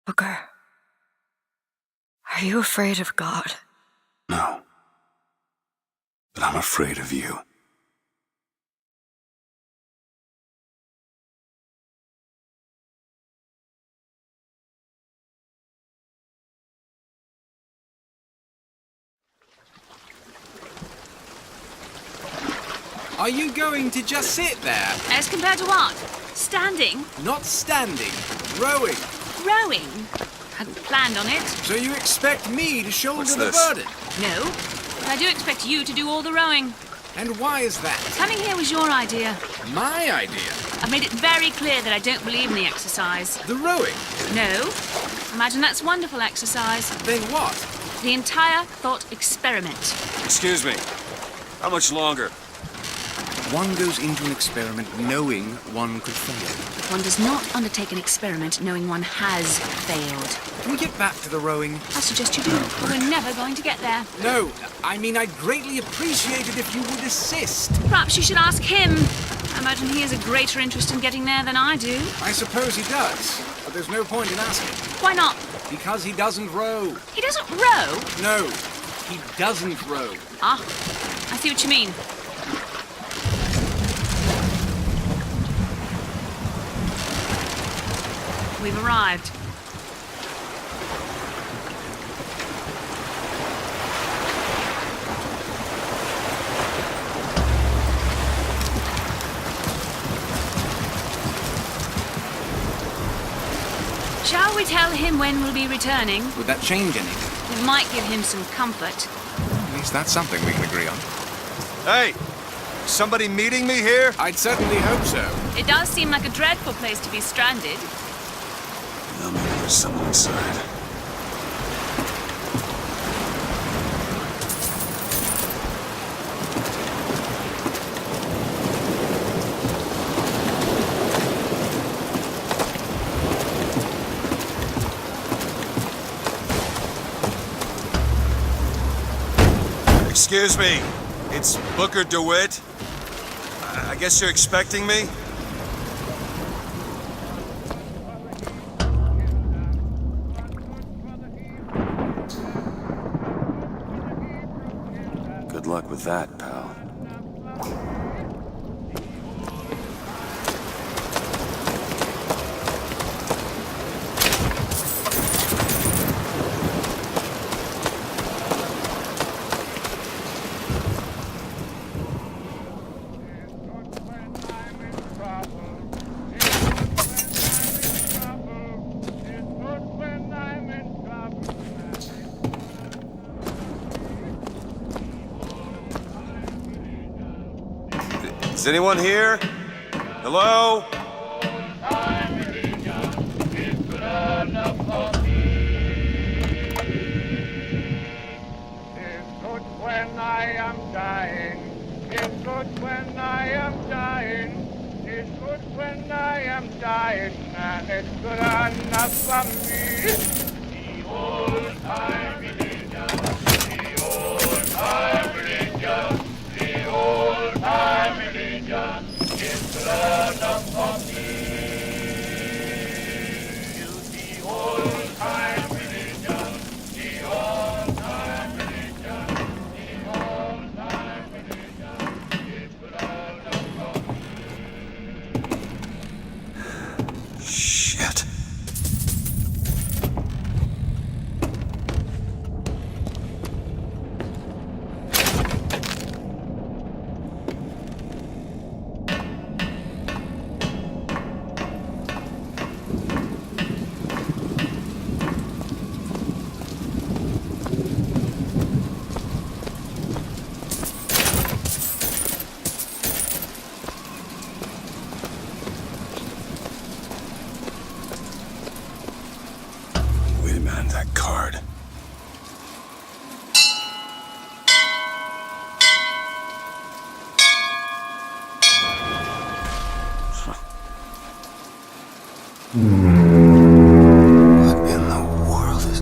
Booker, are you afraid of God? No. But I'm afraid of you. Are you going to just sit there? As compared to what? Standing? Not standing, rowing. Rowing? Hadn't planned on it. So you expect me to shoulder What's the this? burden? No. But I do expect you to do all the rowing. And why is that? Coming here was your idea. My idea? I've made it very clear that I don't believe in the exercise. The rowing? No. Imagine that's wonderful exercise. Then what? The entire thought experiment. Excuse me. How much longer? One goes into an experiment knowing one could fail. One does not undertake an experiment knowing one has failed. Can we get back to the rowing? I suggest you do. We're never going to get there. No, I mean I'd greatly appreciate it if you would assist. Perhaps you should ask him. I imagine he has a greater interest in getting there than I do. I suppose he does, but there's no point in asking. Why not? Because he doesn't row. He doesn't row. No, he doesn't row. Ah, I see what you mean. We've arrived. Shall we tell him when we'll be returning? Would that change anything? It might give him some comfort. At least that's something we can agree on. Hey! Somebody meeting me here? I'd certainly hope so. It does seem like a dreadful place to be stranded. Well, maybe there's someone inside. Excuse me. It's Booker DeWitt. I guess you're expecting me? Good luck with that, pal. Is anyone here? Hello? When I am dying, it's good when I am dying, it's good when I am dying, and it's good enough for me. The old time religion, the old time religion, the old time religion, it's good enough for me. The old time religion, the old time religion. Shit. Wait a minute, that card. What in the world is...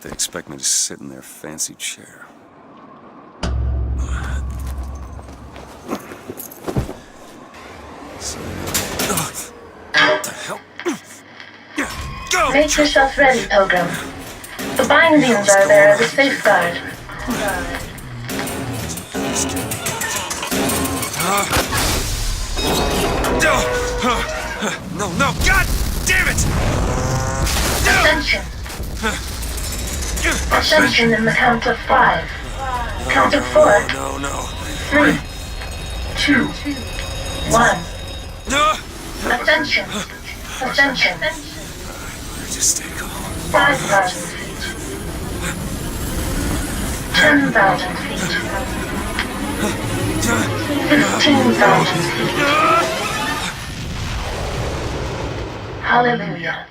they expect me to sit in their fancy chair. So, what the hell? Go! Make yourself ready, Pilgrim. The bindings are there as a safeguard. No, God damn it! Ascension. Ascension in the count of 5. Count of 4. No. 3, 2, 1. No! Ascension. Ascension. Just stay calm. 5,000 feet. 10,000 feet. 15,000 feet. Hallelujah.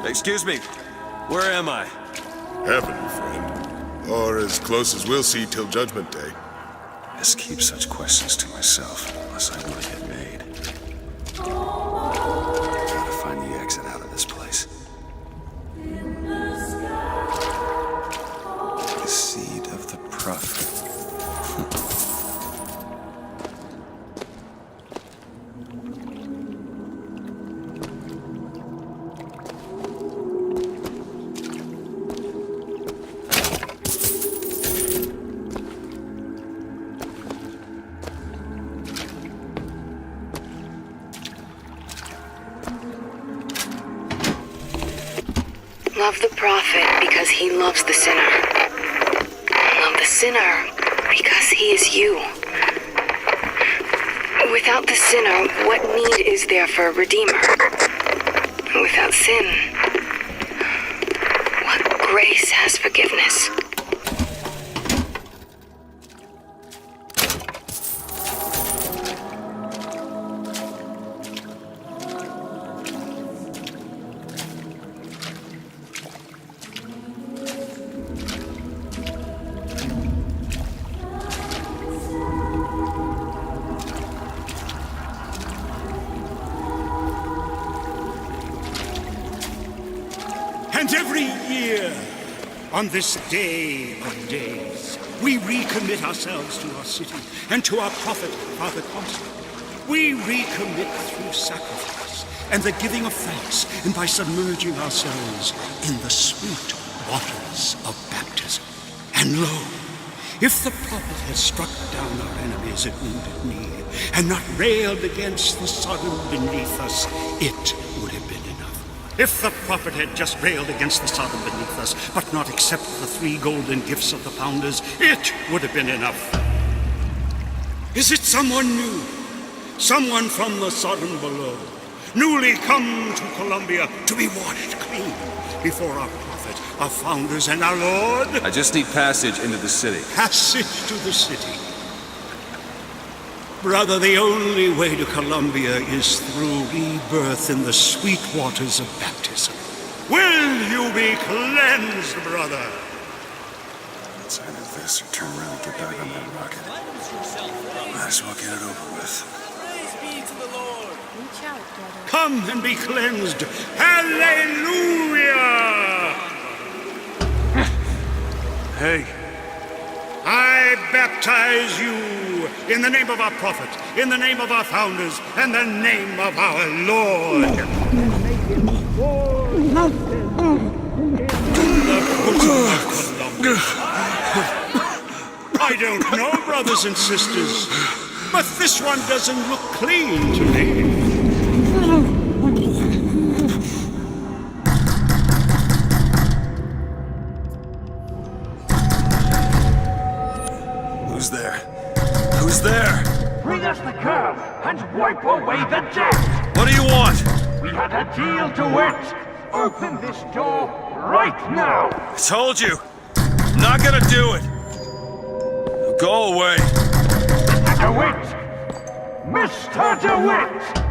Excuse me, where am I? Heaven, friend. Or as close as we'll see till Judgment Day. Just keep such questions to myself, unless I want to get made. Gotta find the exit out of this place. The seed of the prophet. Love the prophet because he loves the sinner. Love a sinner because he is you. Without the sinner, what need is there for a redeemer? Without sin, what grace has forgiveness? And every year, on this day of days, we recommit ourselves to our city and to our prophet, Father Comstock. We recommit through sacrifice and the giving of thanks, and by submerging ourselves in the sweet waters of baptism. And lo, if the prophet had struck down our enemies at wounded knee and not railed against the Sodom beneath us, it would have been enough. If the prophet had just railed against the Sodom beneath us, but not accepted the 3 golden gifts of the founders, it would have been enough. Is it someone new? Someone from the Sodom below, newly come to Columbia to be washed clean before our prophet, our founders, and our Lord? I just need passage into the city. Passage to the city. Brother, the only way to Columbia is through rebirth in the sweet waters of baptism. Will you be cleansed, brother? Let's either this or turn around and get back on that rocket. Might as well get it over with. Come and be cleansed. Hallelujah! Hey. I baptize you in the name of our prophet, in the name of our founders, and the name of our Lord. I don't know, brothers and sisters, but this one doesn't look clean to me. Who's there? Who's there? Bring us the curve and wipe away the debt! What do you want? We had a deal to it! Open this door right now! I told you. I'm not gonna do it. Go away. DeWitt! Mr. DeWitt!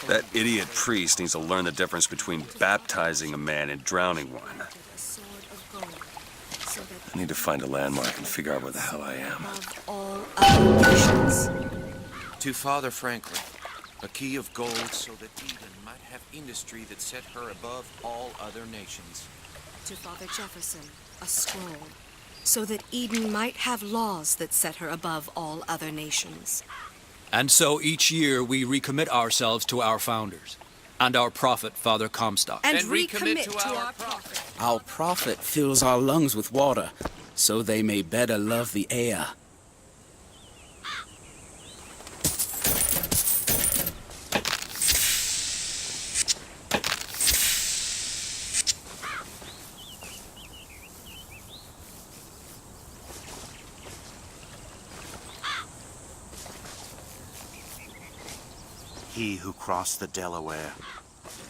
That idiot priest needs to learn the difference between baptizing a man and drowning one. I need to find a landmark and figure out where the hell I am. All other nations. To Father Franklin, a key of gold so that Eden might have industry that set her above all other nations. To Father Jefferson, a scroll, so that Eden might have laws that set her above all other nations. And so each year we recommit ourselves to our founders and our prophet, Father Comstock. And recommit to our prophet. Our prophet fills our lungs with water, so they may better love the air. He who crossed the Delaware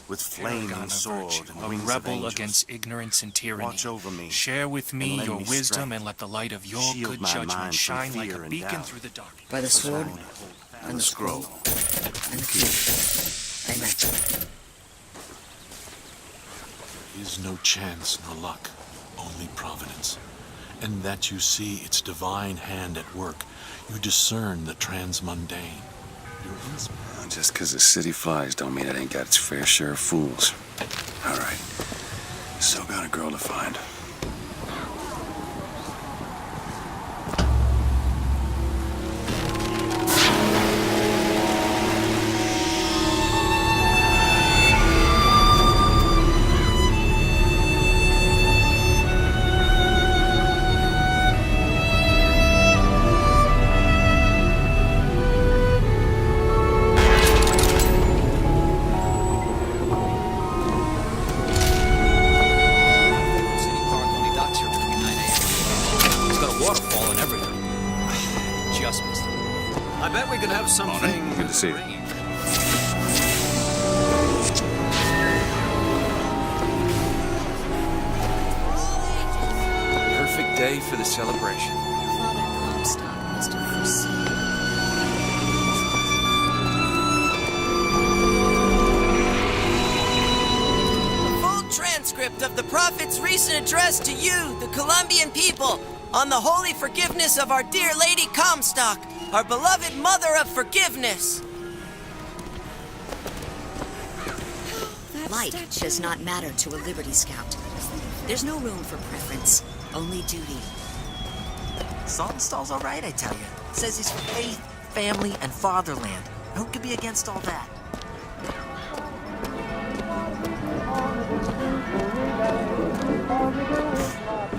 with flaming sword and wings a rebel of against ignorance and tyranny. Watch over me. Share with me and your lend me wisdom strength. and let the light of your Shield good my judgment mind from shine like fear a and beacon doubt. through the darkness. By the sword and the scroll. and the key. Amen. Is no chance nor luck, only providence. And that you see its divine hand at work, you discern the transmundane. Just because the city flies don't mean it ain't got its fair share of fools. All right. Still got a girl to find. have something. Good to see you. Perfect day for the celebration. Father Comstock must have foreseen. Transcript of the Prophet's recent address to you, the Colombian people, on the holy forgiveness of our dear Lady Comstock, our beloved Mother of Forgiveness. Light does not matter to a Liberty Scout. There's no room for preference, only duty. Saltonstall's all right, I tell you. Says he's for faith, family, and fatherland. Who could be against all that?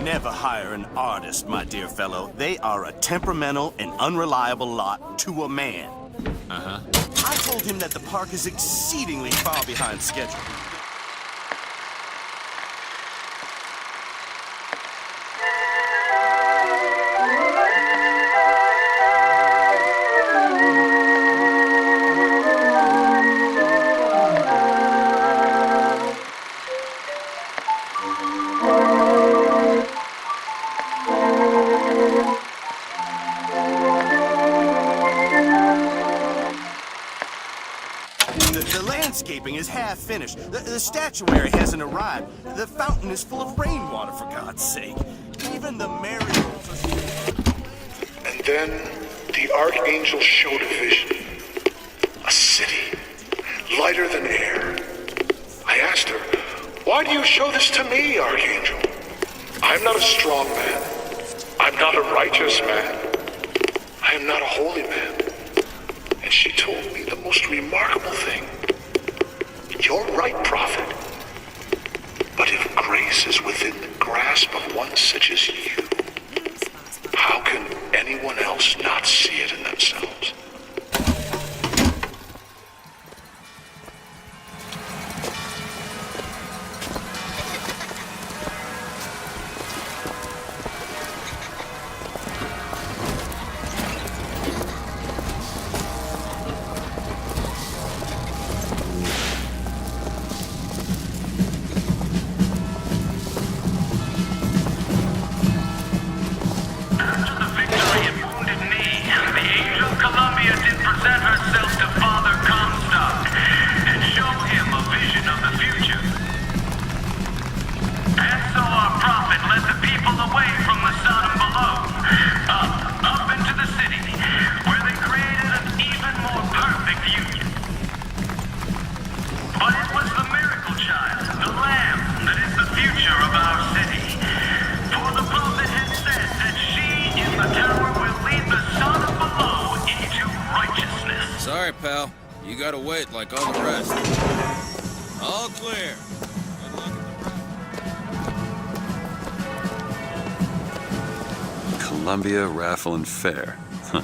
Never hire an artist, my dear fellow. They are a temperamental and unreliable lot to a man. Uh-huh. I told him that the park is exceedingly far behind schedule. The landscaping is half finished. The statuary hasn't arrived. The fountain is full of rainwater, for God's sake. Even the marigolds are... And then the Archangel showed a vision. A city, lighter than air. I asked her, "Why do you show this to me, Archangel? I'm not a strong man. I'm not a righteous man. I am not a holy man." And she told me the most remarkable thing. "You're right, Prophet. But if grace is within the grasp of one such as you, how can anyone else not see it in themselves?" Sorry, pal. You gotta wait like all the rest. All clear. Columbia Raffle and Fair. Huh.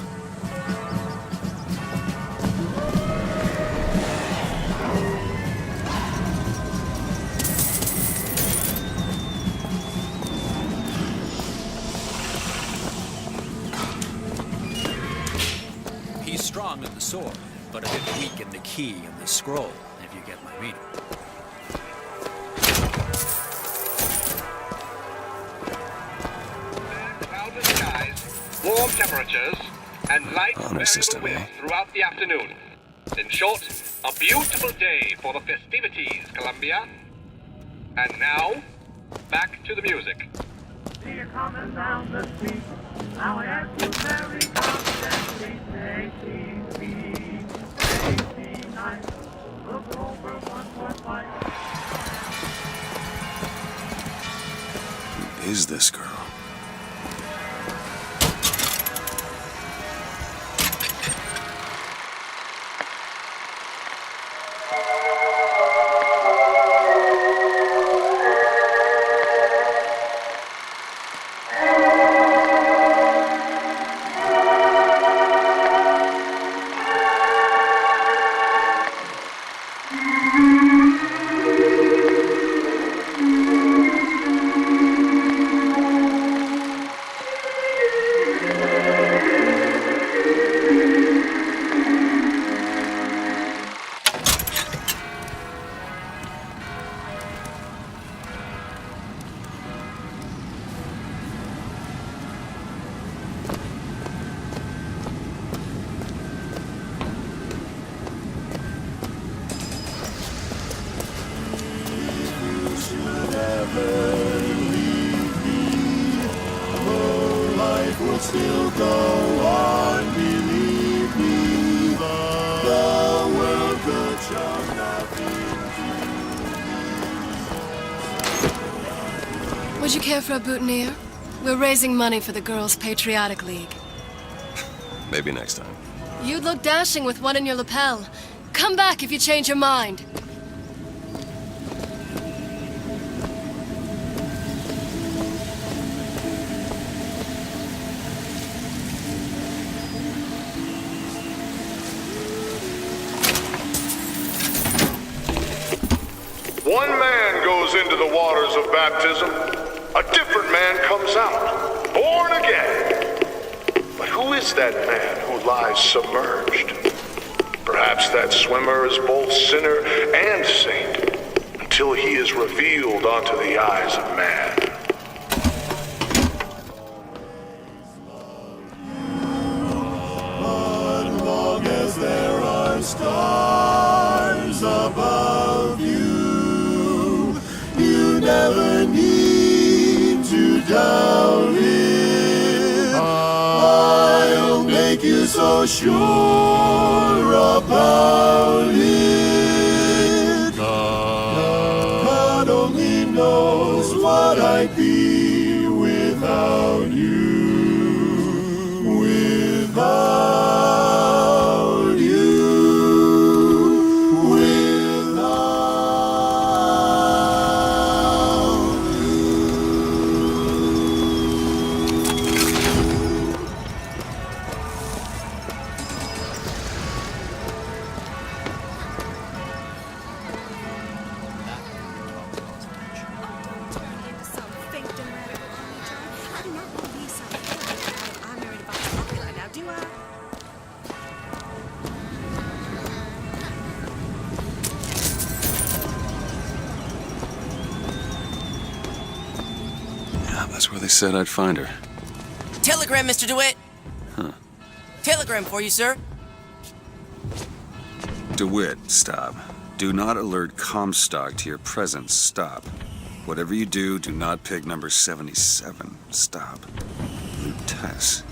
He's strong in the sword, but a bit weak in the key and the scroll, if you get my meaning. Cloudless skies, warm temperatures, and light variable winds throughout the afternoon. In short, a beautiful day for the festivities, Columbia. And now, back to the music. See you coming down the street. Now I ask you very confidently, take me, nice. Look over 145. Who is this girl? Life will still go on, believe me. The world could show nothing. Would you care for a boutonniere? We're raising money for the Girls' Patriotic League. Maybe next time. You'd look dashing with one in your lapel. Come back if you change your mind. One man goes into the waters of baptism, a different man comes out, born again. But who is that man who lies submerged? Perhaps that swimmer is both sinner and saint, until he is revealed onto the eyes of man. But long as there are stars above you, you never need to doubt it. I'll make you so sure about it. God only knows what I'd be without you. Without you. That's where they said I'd find her. Telegram, Mr. DeWitt. Huh. Telegram for you, sir. DeWitt, stop. Do not alert Comstock to your presence. Stop. Whatever you do, do not pick number 77. Stop. Blue Tess.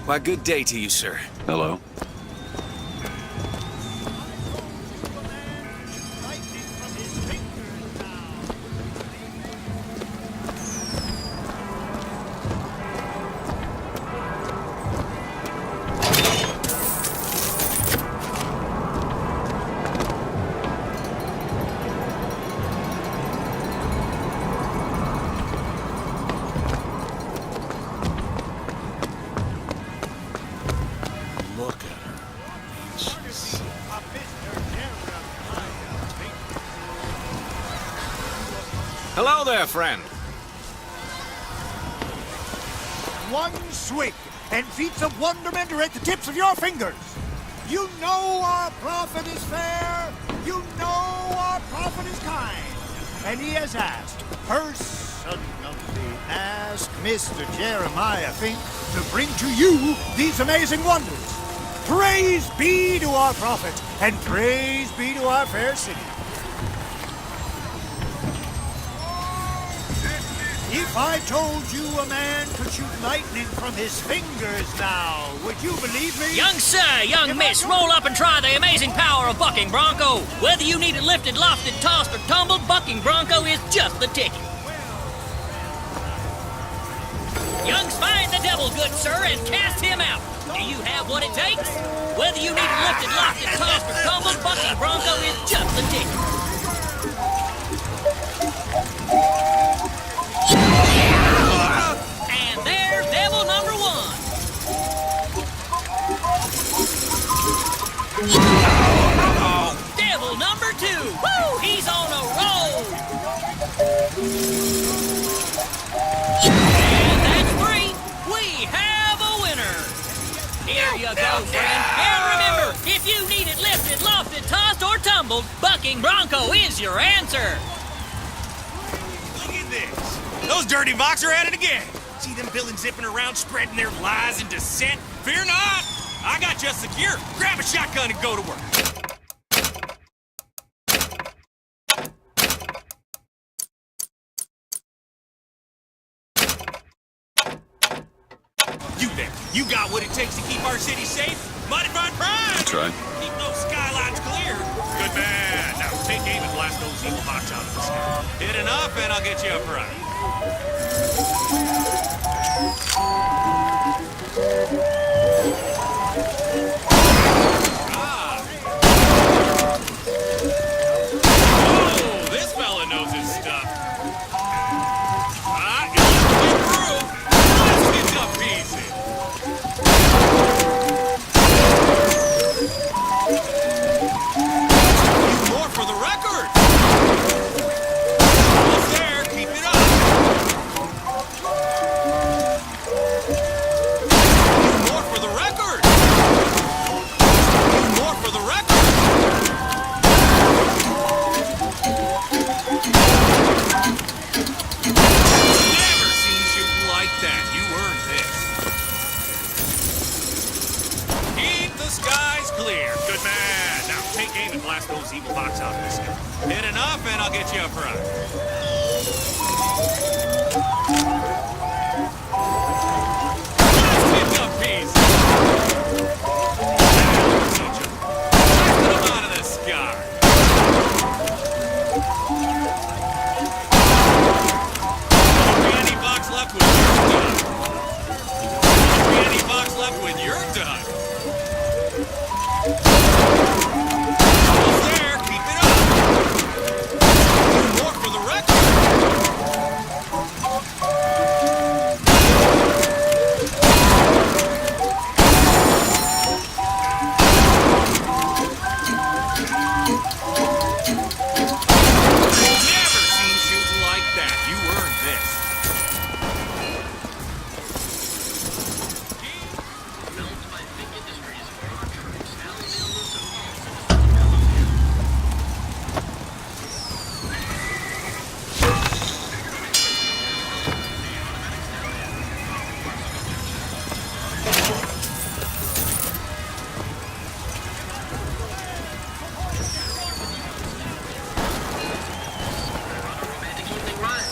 Why, good day to you, sir. Hello. Look at her. She's... Hello there, friend. One swig, and feats of wonderment are at the tips of your fingers. You know our prophet is fair. You know our prophet is kind. And he has asked, personally asked Mr. Jeremiah Fink to bring to you these amazing wonders. Praise be to our prophet, and praise be to our fair city. If I told you a man could shoot lightning from his fingers now, would you believe me? Young sir, young miss, roll up and try the amazing power of bucking bronco. Whether you need it lifted, lofted, tossed, or tumbled, bucking bronco is just the ticket. Youngs, find the devil, good sir, and cast him out. Do you have what it takes? Whether you need it lifted, lofted, tossed, or tumbled, bucking bronco is just the ticket. And there's devil number one. Devil number two. Woo! He's on a roll. And that's three. go, friend. And remember, if you need it lifted, lofted, tossed, or tumbled, bucking bronco is your answer. Look at this. Those dirty Vox are at it again. See them villains zipping around, spreading their lies and dissent? Fear not. I got you secure. Grab a shotgun and go to work. You there. You got what it takes to keep our city safe? Mighty fine pride! Try. Keep those skylines clear. Good man. Now take aim and blast those evil Vox out of the sky. Hit enough and I'll get you up front. Oh, this fella knows his stuff. Get through. Let's get up easy. More for the record. Almost there. Keep it up. More for the record. More for the record. Never seen shooting like that. You earned this. Keep the skies clear. Good man. Now take aim and blast those evil Vox out of the sky. Hit enough and I'll get you up front. Let's get up peace. Blast them out of the sky. Won't be any Vox left with your done. Won't be any Vox left with your done. Almost there. Keep it up. More for the record. Never seen shooting like that. You earned this.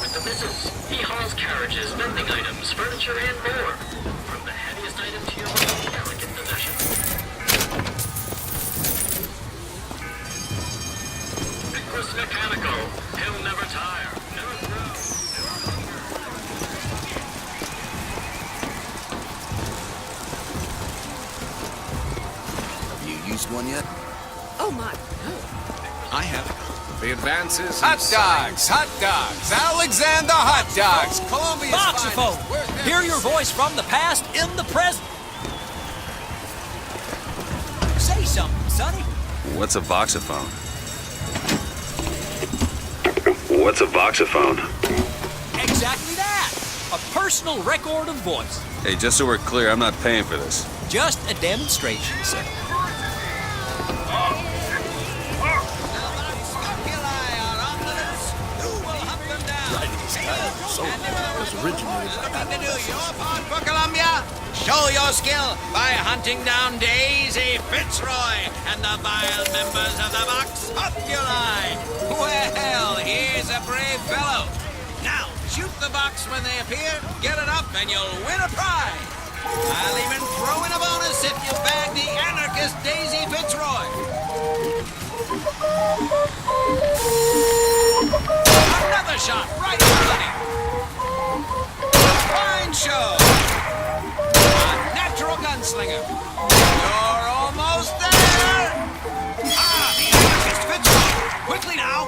With the missus. He hauls carriages, mending items, furniture, and more. From the heaviest item to your most delicate possession. Chris Mechanical. He'll never tire. Never grow. You used one yet? Oh my, no. I haven't. The advances. Hot dogs, Alexander Hot Dogs, Columbia's Voxophone! Hear your voice from the past in the present. Say something, Sonny. What's a voxophone? What's a voxophone? Exactly that. A personal record of voice. Hey, just so we're clear, I'm not paying for this. Just a demonstration, sir. Was originated Nothing to do your part for Columbia? Show your skill by hunting down Daisy Fitzroy and the vile members of the Vox Populi. Well, here's a brave fellow. Now, shoot the Vox when they appear, get it up, and you'll win a prize. I'll even throw in a bonus if you bag the anarchist Daisy Fitzroy. Another shot, right in the money. Fine show. A natural gunslinger. You're almost there. Ah, the anarchist Fitzroy. Quickly now.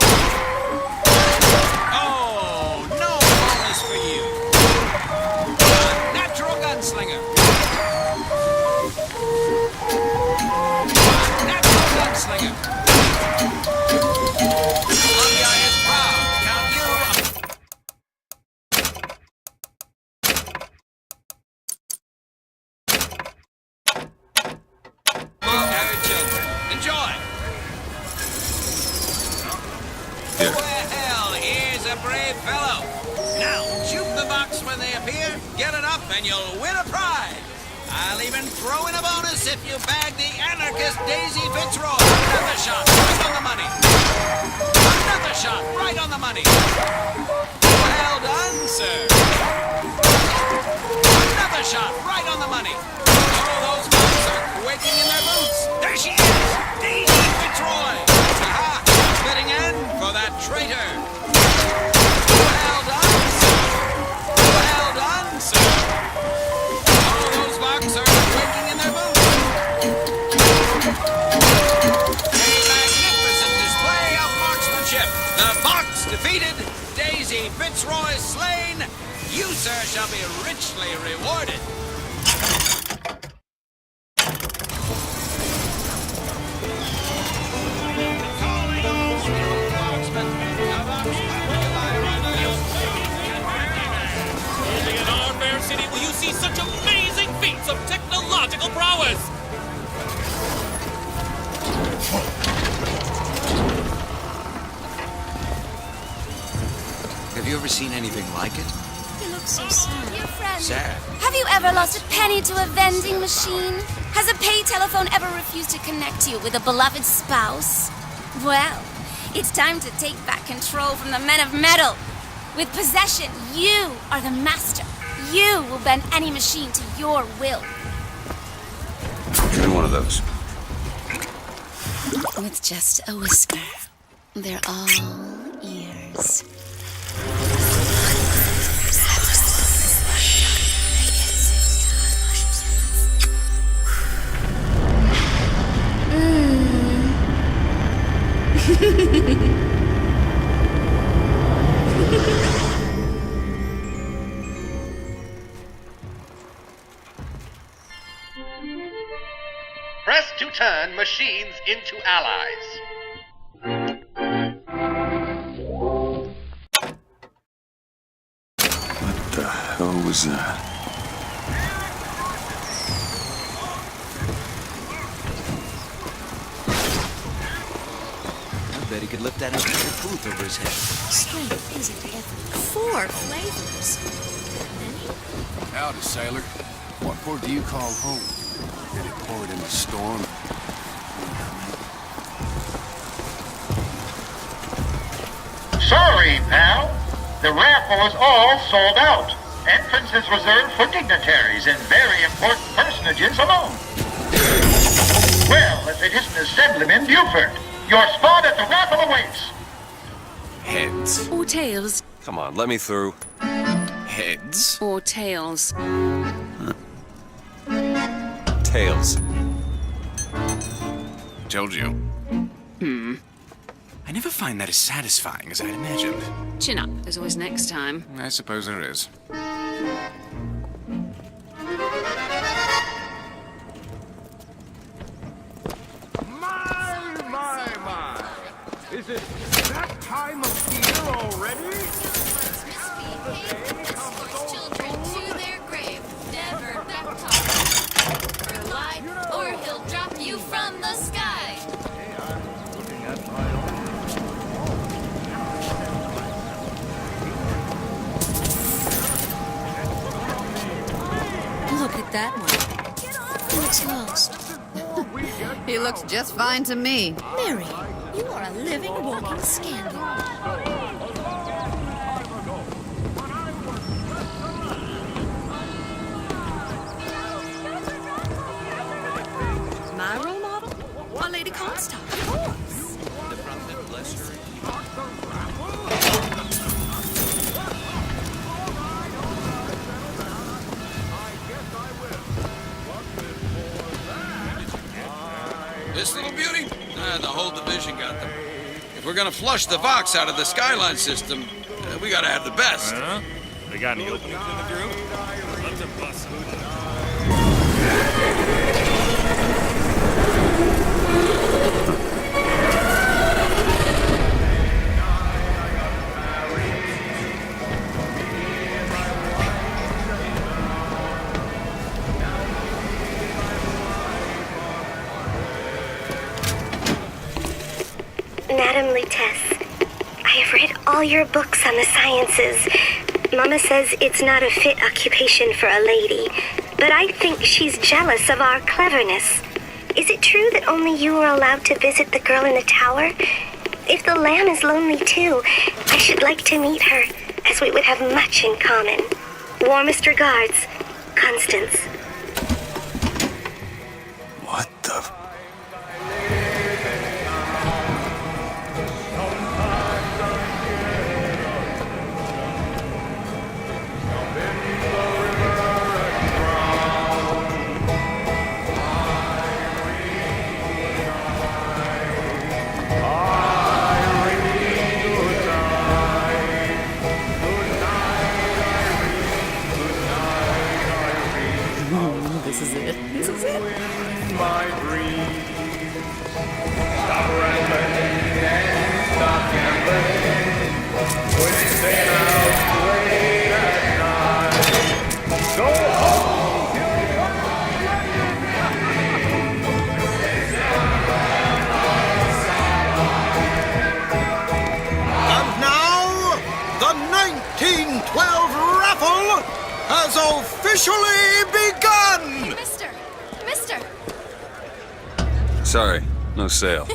Oh, no bonus for you. A natural gunslinger. A natural gunslinger. Columbia is proud. Count you up. brave fellow. Now, shoot the box when they appear, get it up, and you'll win a prize. I'll even throw in a bonus if you bag the anarchist Daisy Fitzroy. Another shot, right on the money. Another shot, right on the money. Well done, sir. Another shot, right on the money. Oh, those folks are quaking in their boots. There she is, Daisy Fitzroy. Aha, fitting end for that traitor. Well done, sir. Well done, sir. Oh, those folks are quaking in their boots. A magnificent display of marksmanship. The Fox defeated, Daisy Fitzroy slain. You, sir, shall be richly rewarded. Only in our fair city will you see such amazing feats of technological prowess! Have you ever seen anything like it? You look so sad. Your friend. Sad. Have you ever lost a penny to a vending machine? Has a pay telephone ever refused to connect you with a beloved spouse? Well, it's time to take back control from the men of metal. With possession, you are the master. You will bend any machine to your will. Give me one of those. With just a whisper, they're all ears. Press to turn machines into allies. What the hell was that? I bet he could lift that entire booth over his head. Strange things in every 4 flavors. Howdy, sailor. What port do you call home? Did it pour it in the storm? Sorry, pal. The raffle is all sold out. Entrance is reserved for dignitaries and very important personages alone. Well, if it isn't Assemblyman Buford, your spot at the raffle awaits. Heads. Or tails. Come on, let me through. Heads? Or tails. Tails. Told you. I never find that as satisfying as I'd imagined. Chin up. There's always next time. I suppose there is. My. Is it that time of year already? Children to their grave, never baptized for life, or he'll drop you from the sky. Look at that one. He looks lost. He looks just fine to me. Mary, you are a living, walking scandal. My role model? Our Lady Comstock, of course. The prophet bless her. This little beauty? The whole division got them. If we're gonna flush the Vox out of the Skyline system, we gotta have the best. They got any openings in the group? Let's bust them. Madam Lighthouse, I have read all your books on the sciences. Mama says it's not a fit occupation for a lady, but I think she's jealous of our cleverness. Is it true that only you are allowed to visit the girl in the tower? If the lamb is lonely too, I should like to meet her, as we would have much in common. Warmest regards, Constance. What the... This is it. This is it. My dreams. Stop rambling and stop gambling. When you stay out late at night. Go home. And now, the 1912 raffle has officially begun! Mister! Sorry, no sale.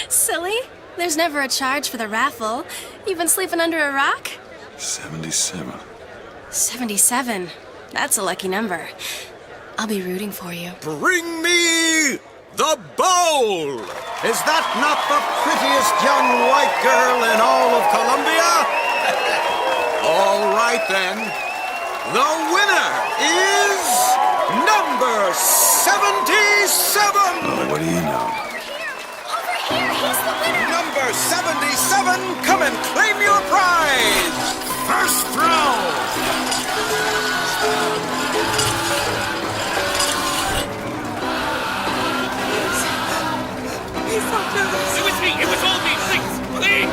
Silly. There's never a charge for the raffle. You've been sleeping under a rock? 77. 77. That's a lucky number. I'll be rooting for you. Bring me the bowl! Is that not the prettiest young white girl in all of Columbia? All right then. The winner is number 77! Oh, what do you know? Over here! He's the winner! Number 77, come and claim your prize! First throw! He's so nervous. It was me! It was all me! Please! Please!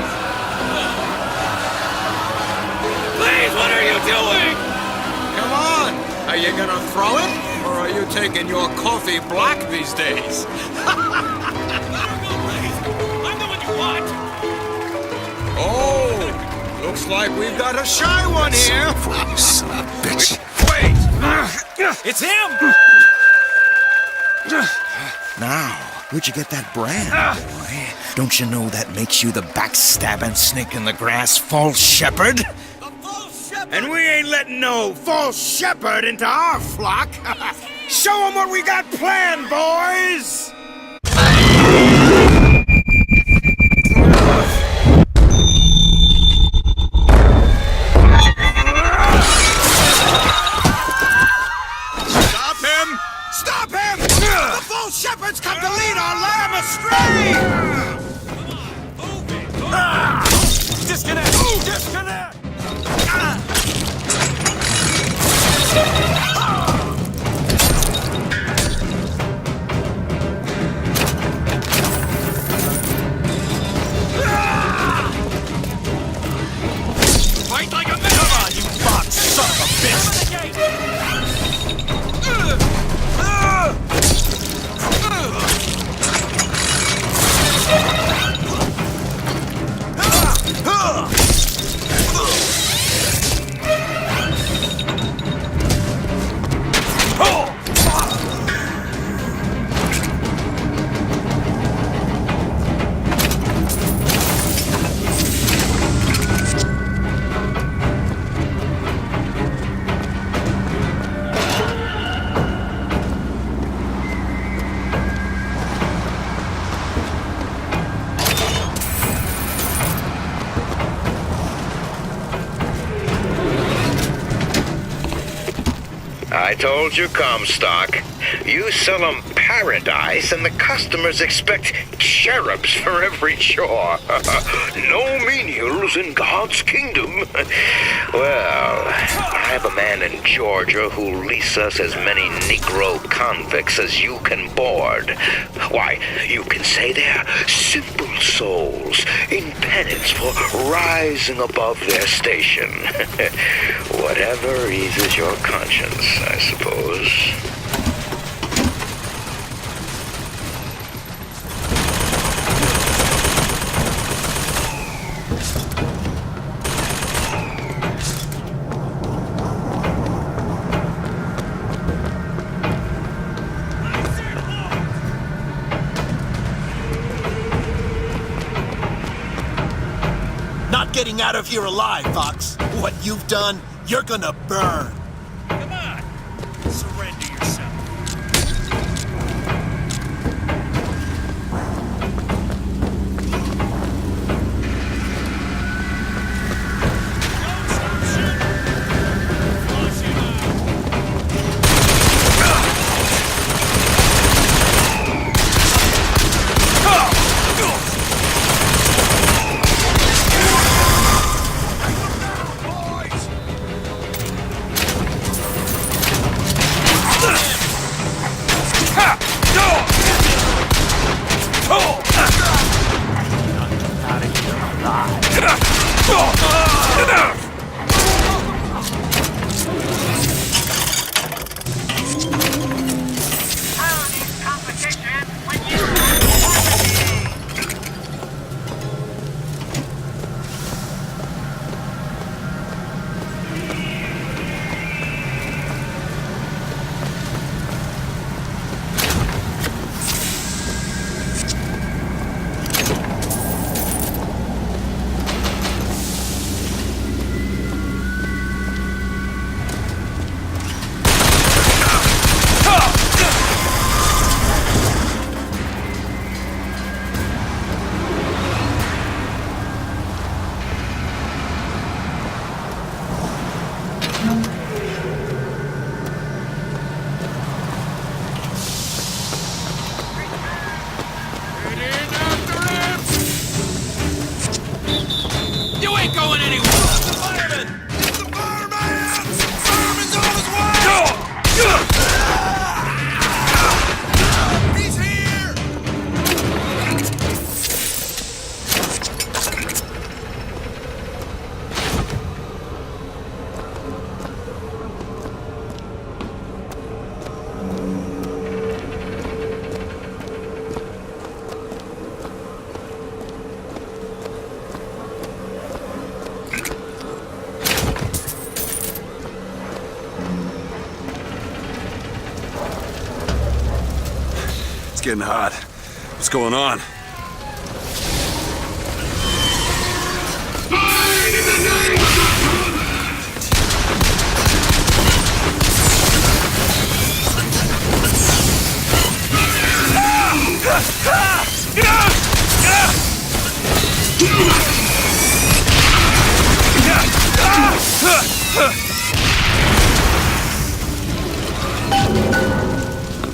Please, what are you doing? Come on! Are you gonna throw it? Or are you taking your coffee black these days? I'm the one you want! Oh! Looks like we've got a shy one here! You son of a bitch. Wait! It's him! Now, where'd you get that brand, boy? Don't you know that makes you the backstabbing snake in the grass false shepherd? And we ain't letting no false shepherd into our flock! Show them what we got planned, boys! Stop him! Stop him! The false shepherd's come to lead our lamb astray! Disconnect! Disconnect! Fight like a man! Come on, you fox son of a bitch! I told you, Comstock. You sell 'em paradise, and the customers expect cherubs for every chore. No menials in God's kingdom. Well, I have a man in Georgia who'll lease us as many Negro convicts as you can board. Why, you can say they're simple souls in penance for rising above their station. Whatever eases your conscience, I suppose. getting out of here alive, Fox. What you've done, you're gonna burn. Come on. Surrender yourself. Getting hot. What's going on?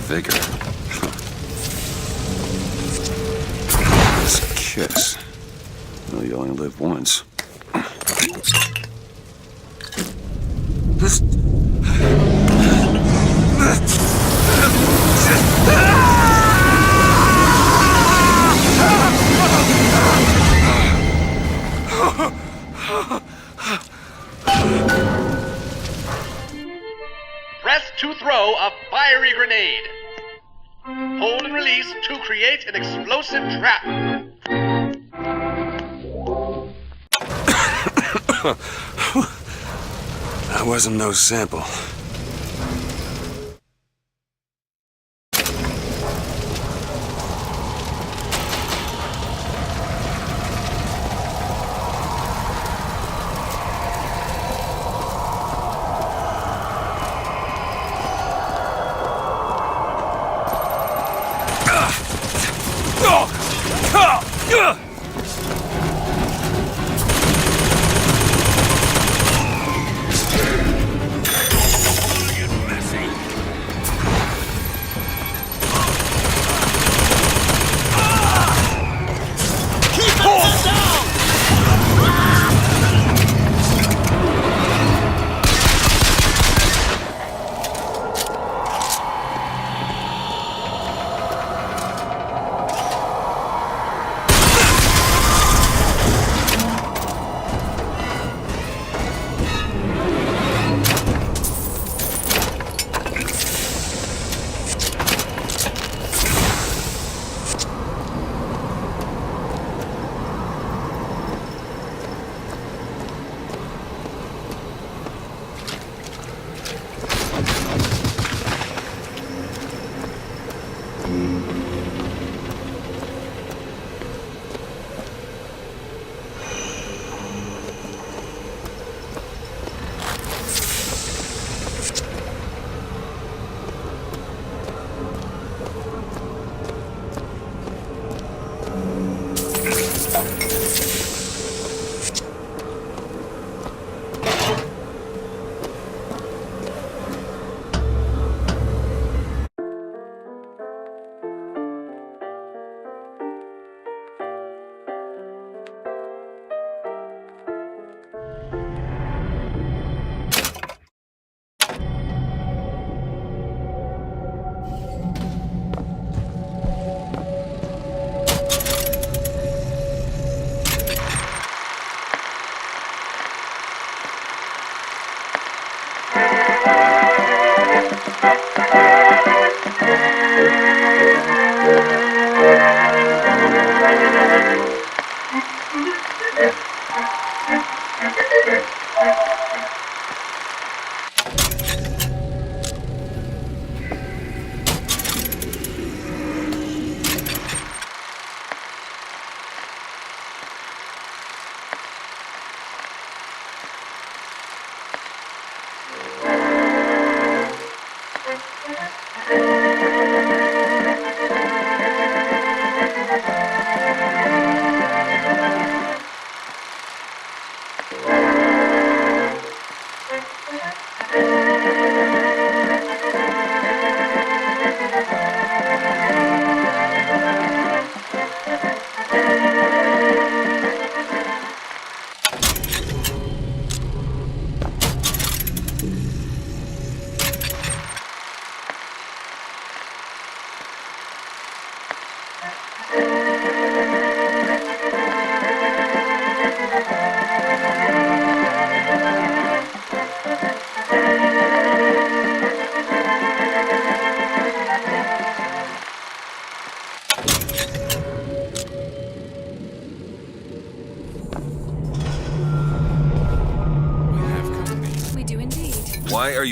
Vigor. Kiss. Well, you only live once. Press to throw a fiery grenade. Hold and release to create an explosive trap. That wasn't no sample.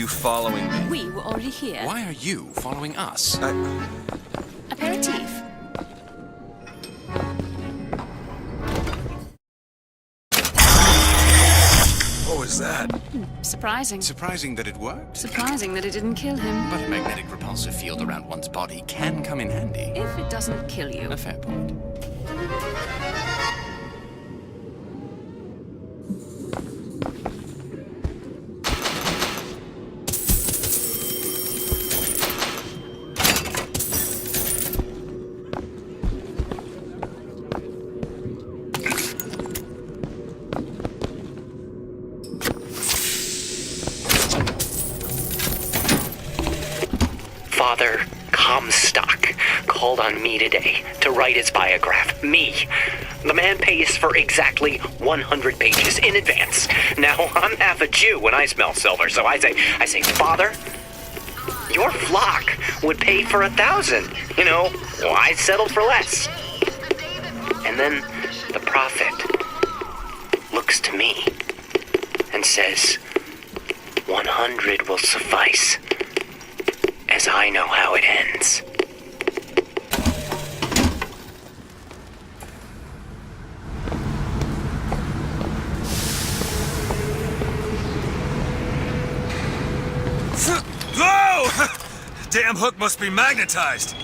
you following me? We were already here. Why are you following us? Aperitif. What was that? Surprising. Surprising that it worked? Surprising that it didn't kill him. But a magnetic repulsive field around one's body can come in handy. If it doesn't kill you. A fair point. Father Comstock called on me today to write his biograph. Me. The man pays for exactly 100 pages in advance. Now, I'm half a Jew when I smell silver, so I say, Father, your flock would pay for 1,000. You know, I settled for less. And then the prophet looks to me and says, 100 will suffice, as I know how it ends. Whoa! Damn hook must be magnetized.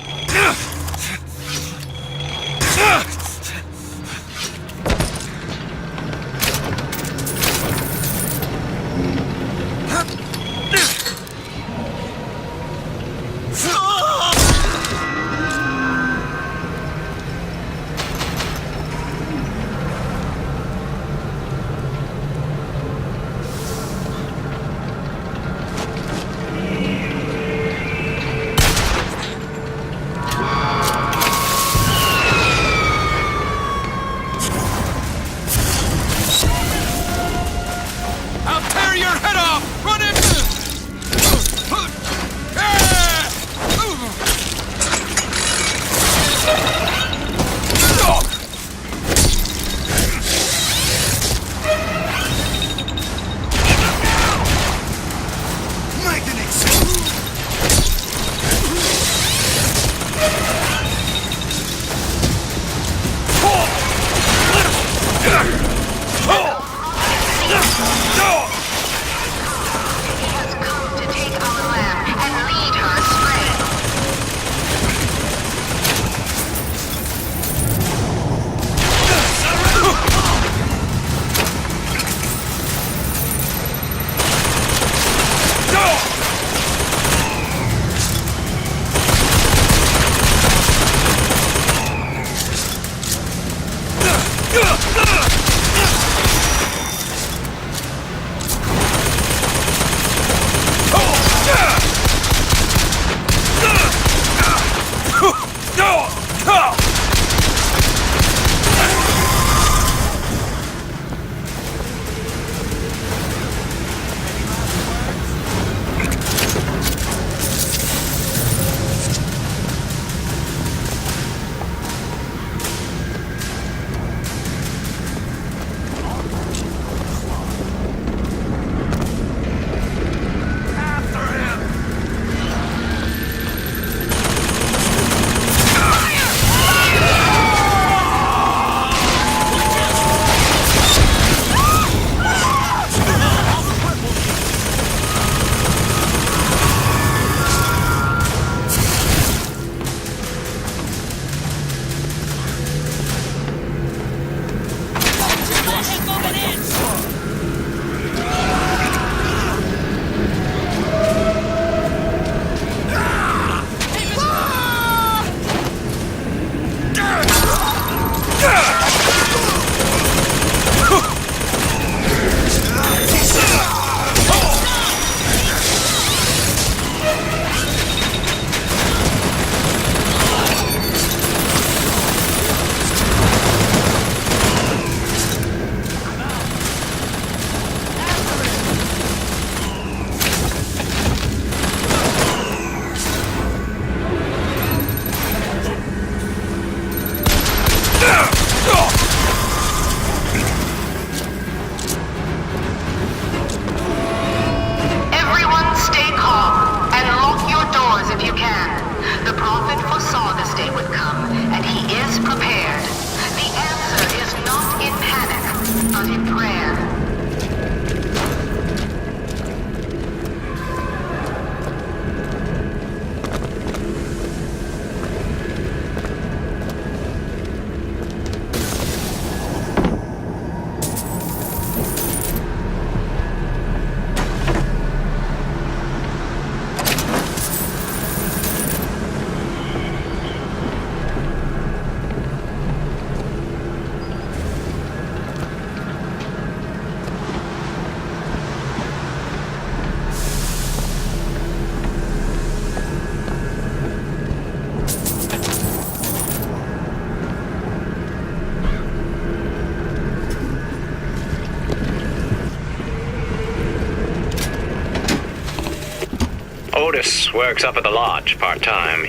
Morris works up at the lodge part-time.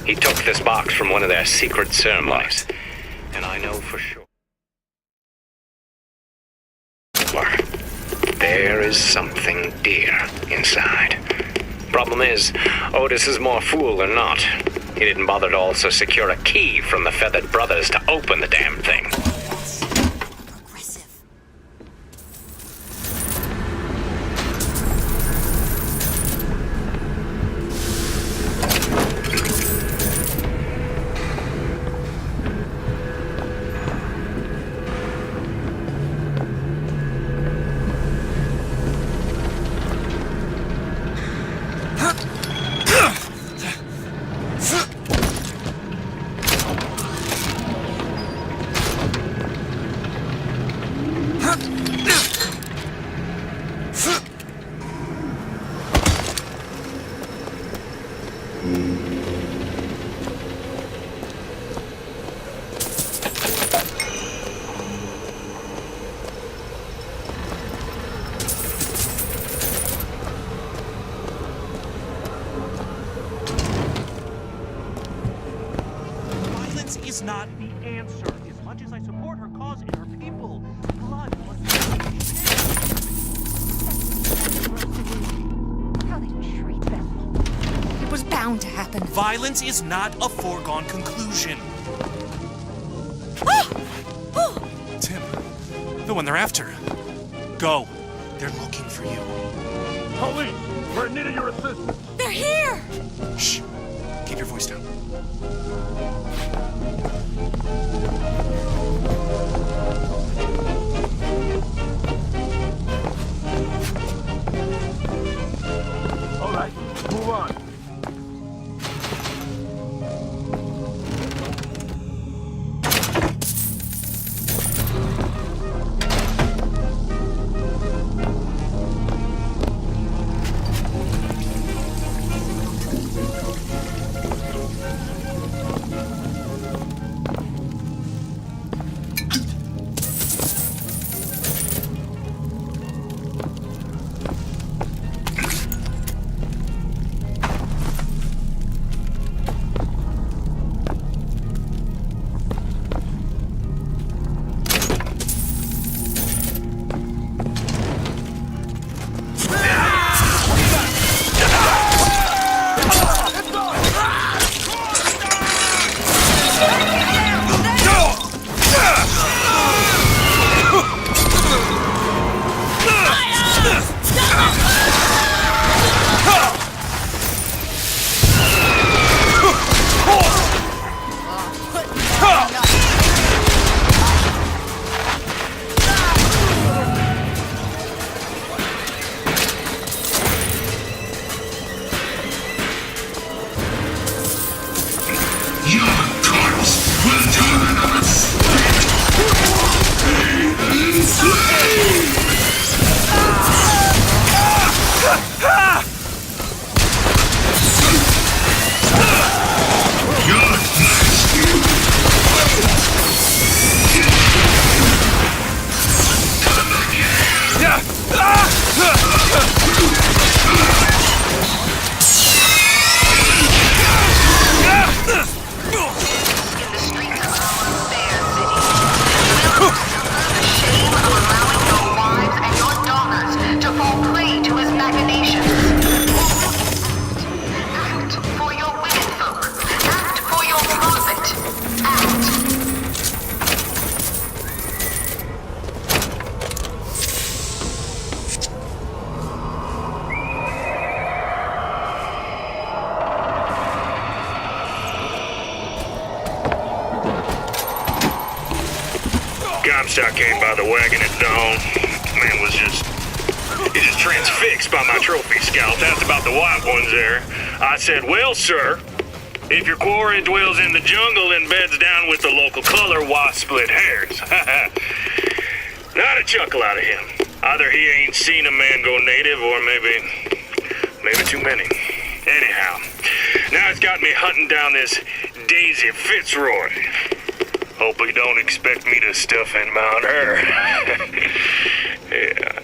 He took this box from one of their secret ceremonies. And I know for sure there is something dear inside. Problem is, Otis is more fool than not. He didn't bother to also secure a key from the Feathered Brothers to open the damn thing. Is not the answer. As much as I support her cause and her people, blood must How they treat them. It was bound to happen. Violence is not a foregone conclusion. Tim, the one they're after. Go. They're looking for you. Police, we're in need of your assistance. They're here! Shh. Keep your voice down. All right, move on. Comstock came by the wagon at dawn. Man was just transfixed by my trophy scalp. Asked about the white ones there. I said, well, sir, if your quarry dwells in the jungle and beds down with the local color, why split hairs? Not a chuckle out of him. Either he ain't seen a man go native or maybe too many. Anyhow, now it's got me hunting down this Daisy Fitzroy. Hope he don't expect me to stuff and mount her. Yeah.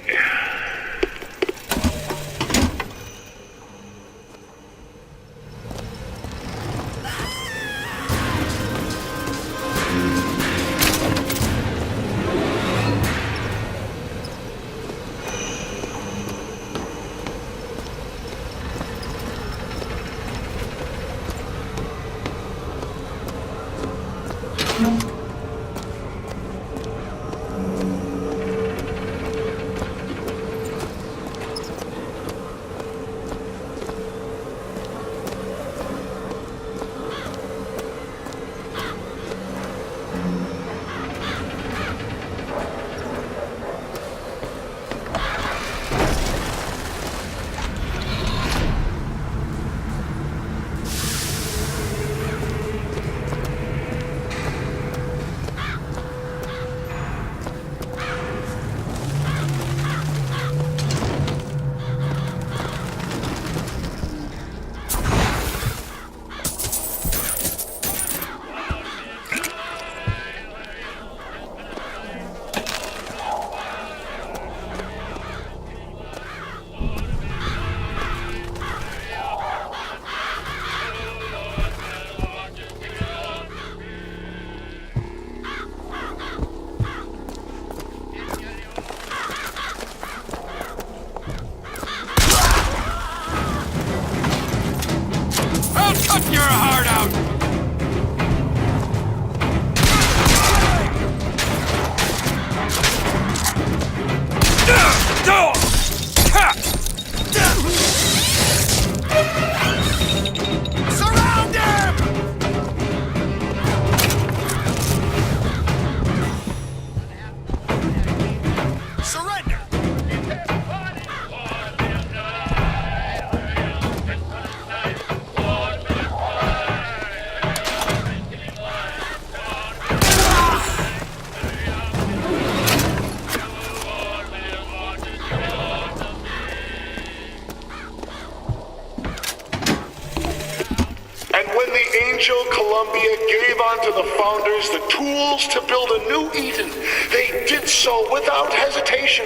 Angel Columbia gave unto the founders the tools to build a new Eden, they did so without hesitation.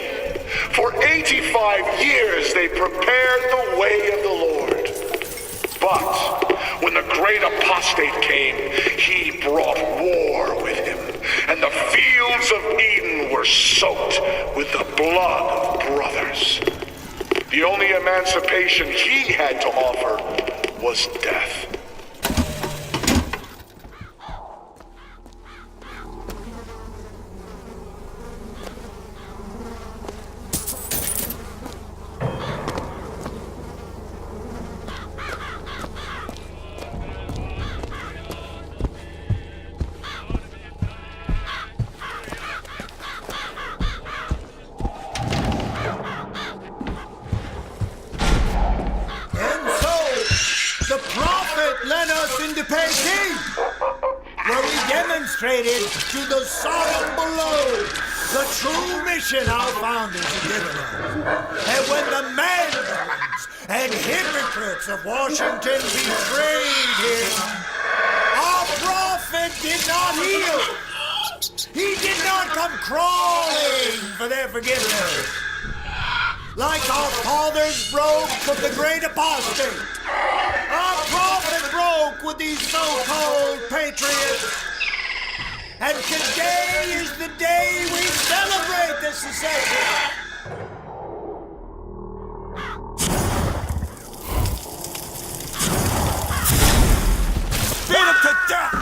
For 85 years they prepared the way of the Lord. But when the great apostate came, he brought war with him, and the fields of Eden were soaked with the blood of brothers. The only emancipation he had to offer was death. Demonstrated to the Sodom below the true mission our founders have given us. And when the mandarins and hypocrites of Washington betrayed him, our prophet did not heal. He did not come crawling for their forgiveness. Like our fathers broke with the great apostate, our prophet broke with these so-called patriots. And today is the day we celebrate this secession. Beat him to death!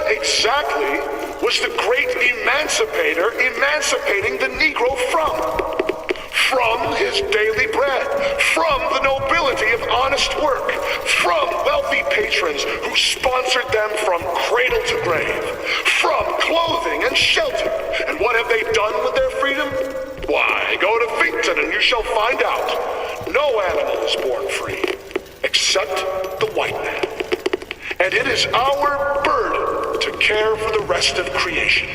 Exactly was the great emancipator emancipating the Negro from his daily bread, from the nobility of honest work, from wealthy patrons who sponsored them from cradle to grave, from clothing and shelter. And what have they done with their freedom? Why, go to Finkton and you shall find out. No animal is born free, except the white man. And it is our burden to care for the rest of creation.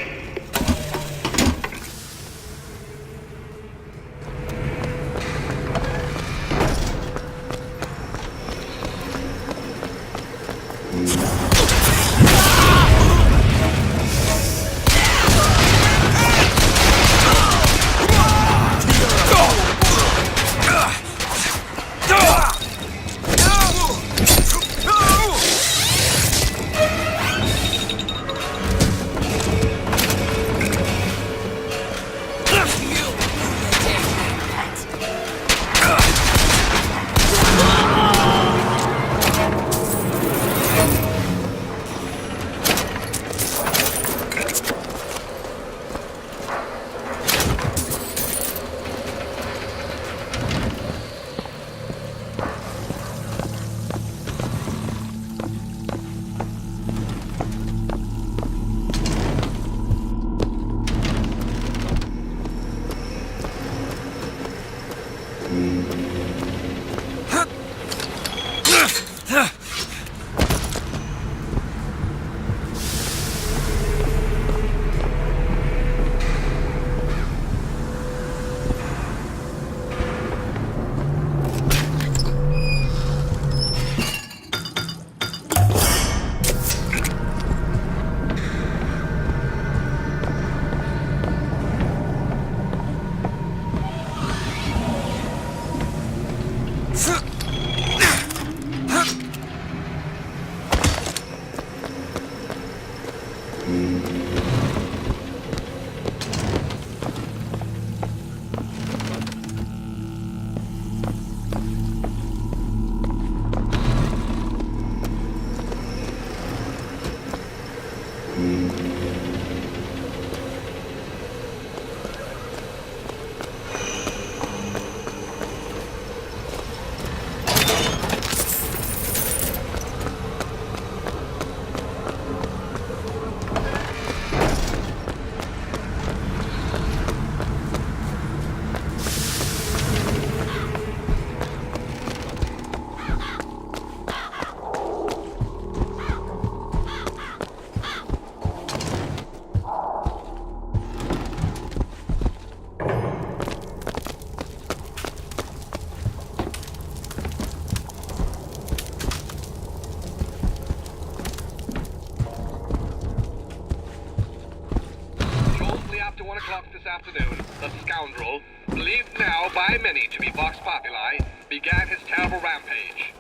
after 1 o'clock this afternoon, the scoundrel, believed now by many to be Vox Populi, began his terrible rampage.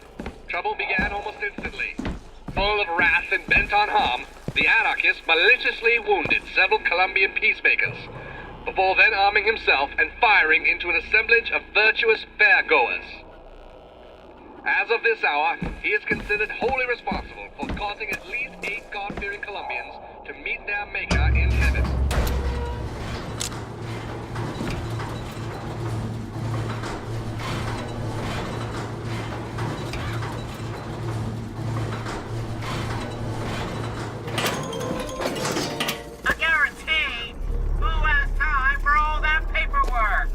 Trouble began almost instantly. Full of wrath and bent on harm, the anarchist maliciously wounded several Colombian peacemakers, before then arming himself and firing into an assemblage of virtuous fairgoers. As of this hour, he is considered wholly responsible for causing at least 8 God-fearing Colombians to meet their maker in heaven. I guarantee who has time for all that paperwork?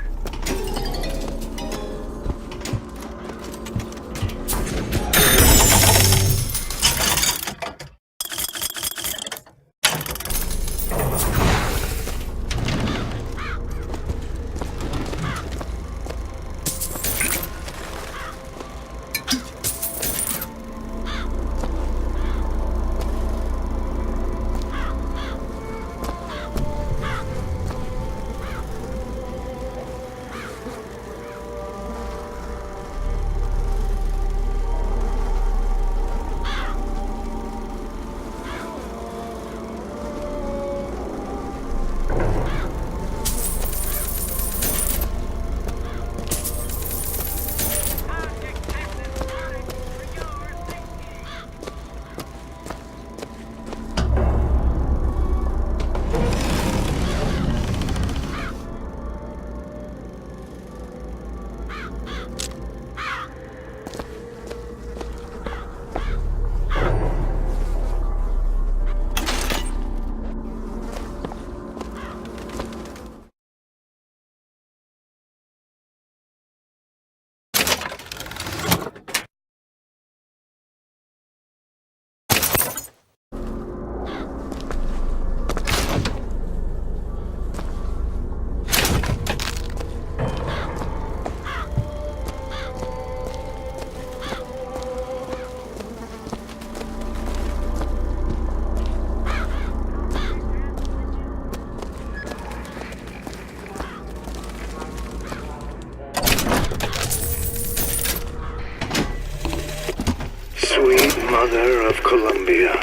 Sweet Mother of Columbia,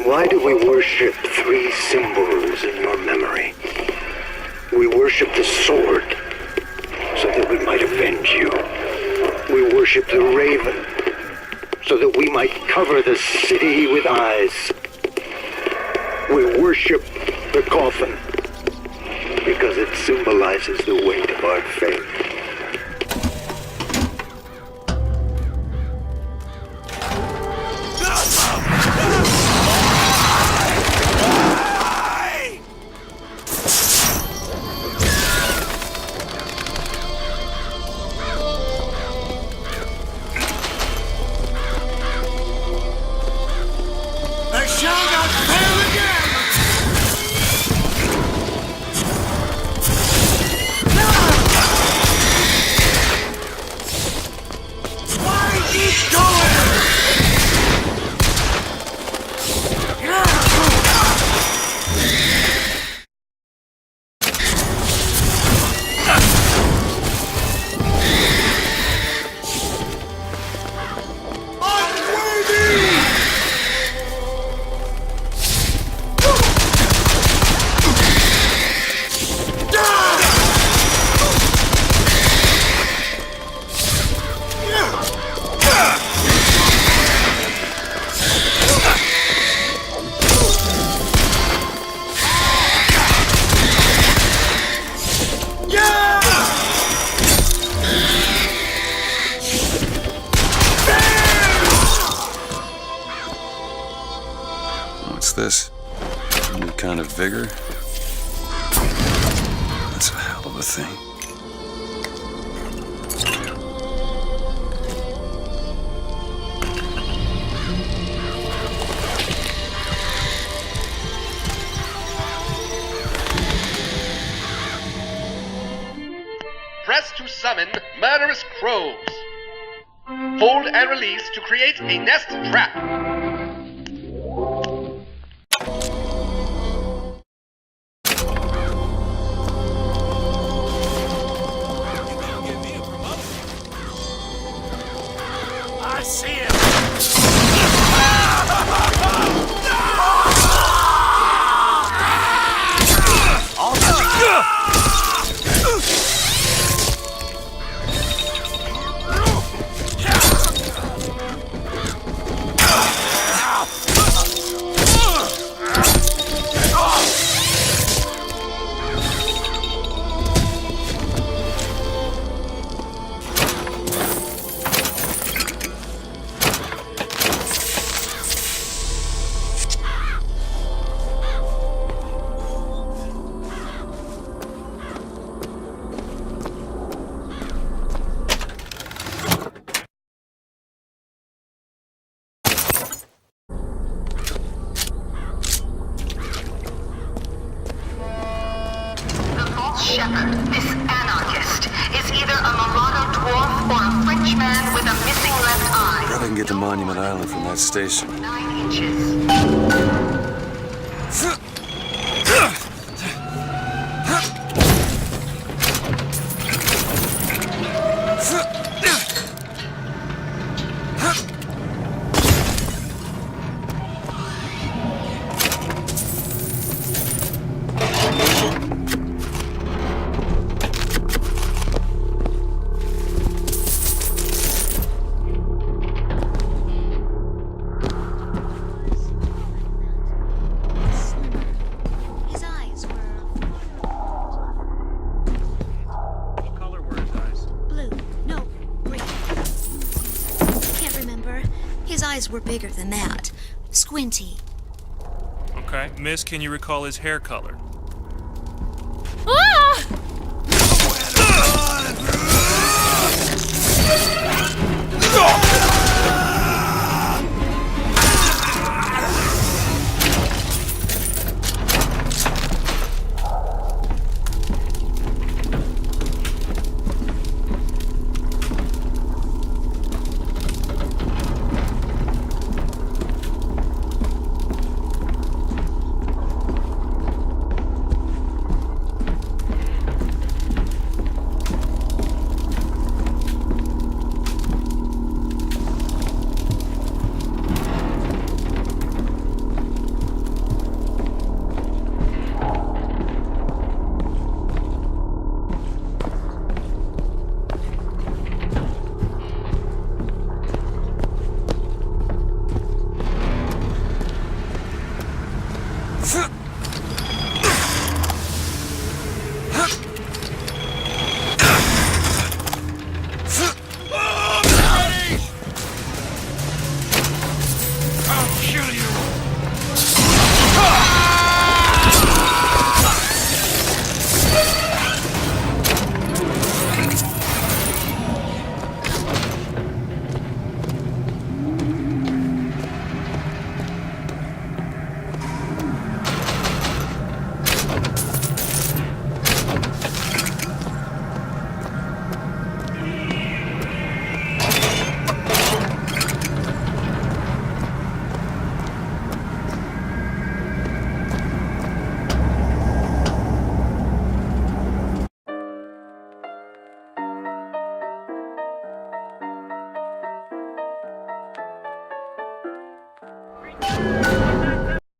why do we worship 3 symbols in your memory? We worship the sword, so that we might avenge you. We worship the raven, so that we might cover the city with eyes. We worship the coffin, because it symbolizes the weight of our faith. I shall not fail again! Why keep going? What's this? A new kind of vigor? That's a hell of a thing. Press to summon murderous crows. Hold and release to create a nest trap. Shepherd, this anarchist, is either a mulatto dwarf or a French man with a missing left eye. Probably can get to Monument Island from that station. 9 inches. His eyes were bigger than that. Squinty. Okay. Miss, can you recall his hair color? Ah!